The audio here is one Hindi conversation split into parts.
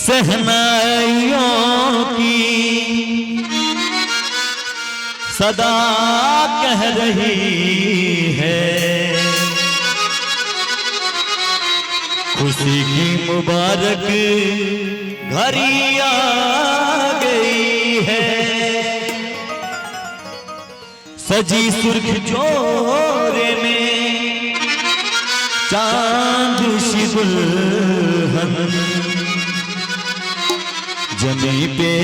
सहनाइयों की सदा कह रही है, खुशी की मुबारक घड़ी आ गई है। सजी सुर्ख जोरे में चांद सी दुल्हन, जमी पे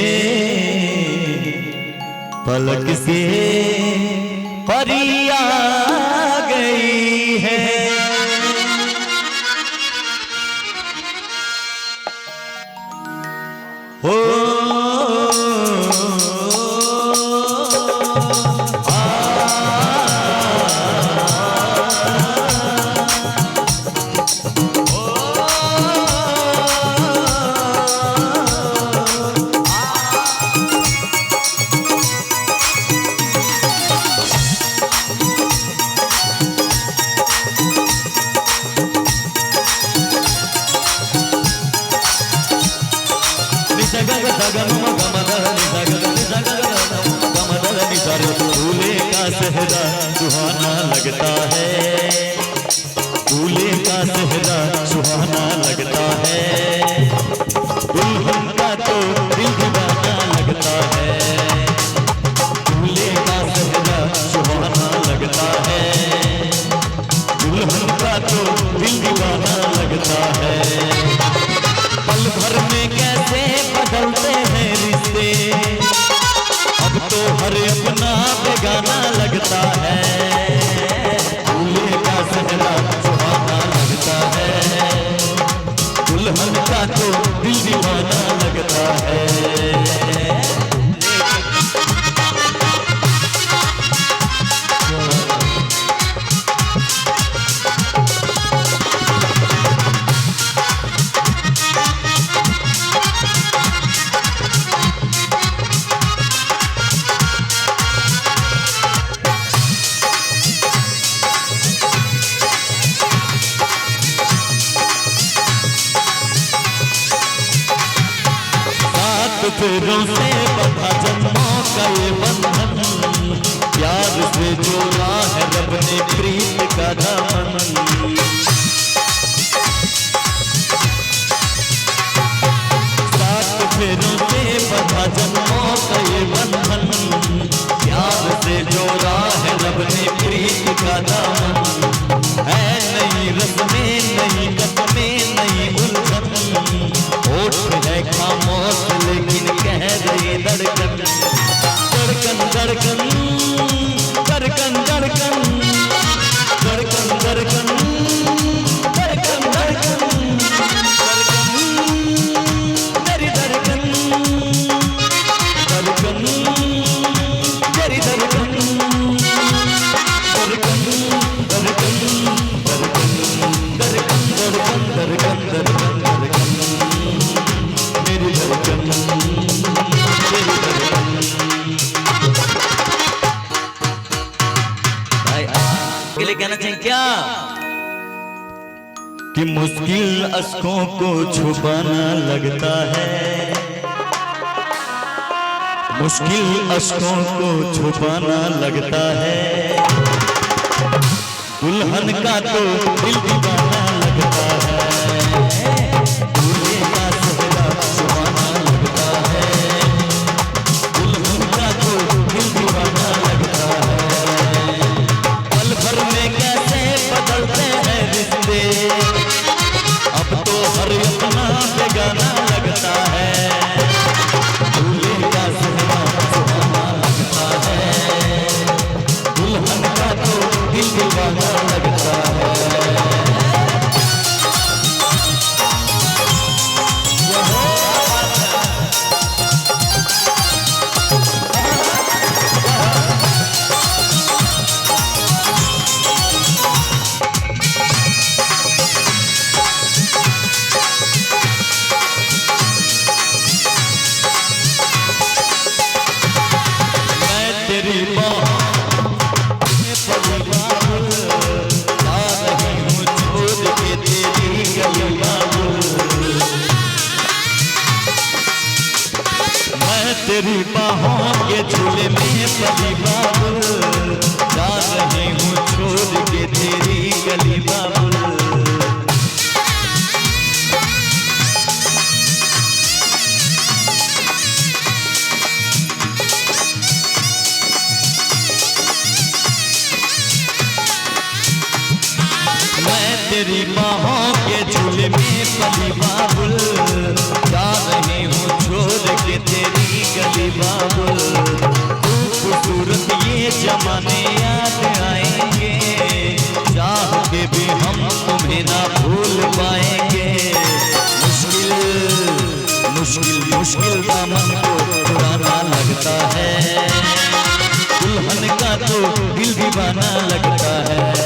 पलक से परी आ गई है। हो दूल्हे का सेहरा सुहाना लगता है, दूल्हे का सेहरा सुहाना लगता है, दुल्हन का तो दिल दीवाना लगता है। दूल्हे का सेहरा सुहाना लगता है, दुल्हन का तो दिल दीवाना लगता है। पल भर में कैसे बदलते हैं रिश्ते, अब तो हर अपना बेगाना लगता है। दूल्हे का सेहरा सुहाना लगता है, दुल्हन का तो दिल दीवाना लगता है। फेरों से बंधा जन्मों का ये बंधन, प्यार से जोड़ा है रब ने प्रीत का दामन। सात फेरों से बंधा जन्मों का ये बंधन, प्यार से जोड़ा है रब ने प्रीत का दामन। है नहीं रस्में नहीं कदमें नहीं उलझन, होठ है खामोश लेकिन कह रही धड़कन। धड़कन धड़कन धड़कन धड़कन धड़कन धड़कन धड़कन धड़कन धड़कन मेरी धड़कन धड़कन मेरी धड़कन धड़कन धड़कन धड़कन धड़कन धड़कन धड़कन धड़कन धड़कन मेरी धड़कन मेरी धड़कन। भाई लिए कहना चाहिए क्या कि मुश्किल अश्कों को छुपाना लगता है, मुश्किल अश्कों को छुपाना लगता है, दुल्हन का तो दिल दीवाना लगता है। दूल्हे का सेहरा सुहाना लगता है, दुल्हन का तो दिल दीवाना लगता है। पल भर में कैसे बदलते हैं रिश्ते, अब तो हर अपना बेगाना लगता है। दूल्हे का सेहरा सुहाना लगता है, दुल्हन का तो दिल दीवाना लगता है। तेरी बाहों के झूले में पली बाबुल, जा रही हूँ छोड़ के तेरी गली बाबुल। तेरी बाहों के झूले में पली बाबुल, जा रही हूँ छोड़ के तेरी गली बाबुल। खूबसूरत ये जमाने याद आएंगे, चाह के भी हम तुम्हें ना भूल पाएंगे। मुश्किल मुश्किल मुश्किल दामन को पुराना लगता है, दुल्हन का तो दिल दीवाना लगता है।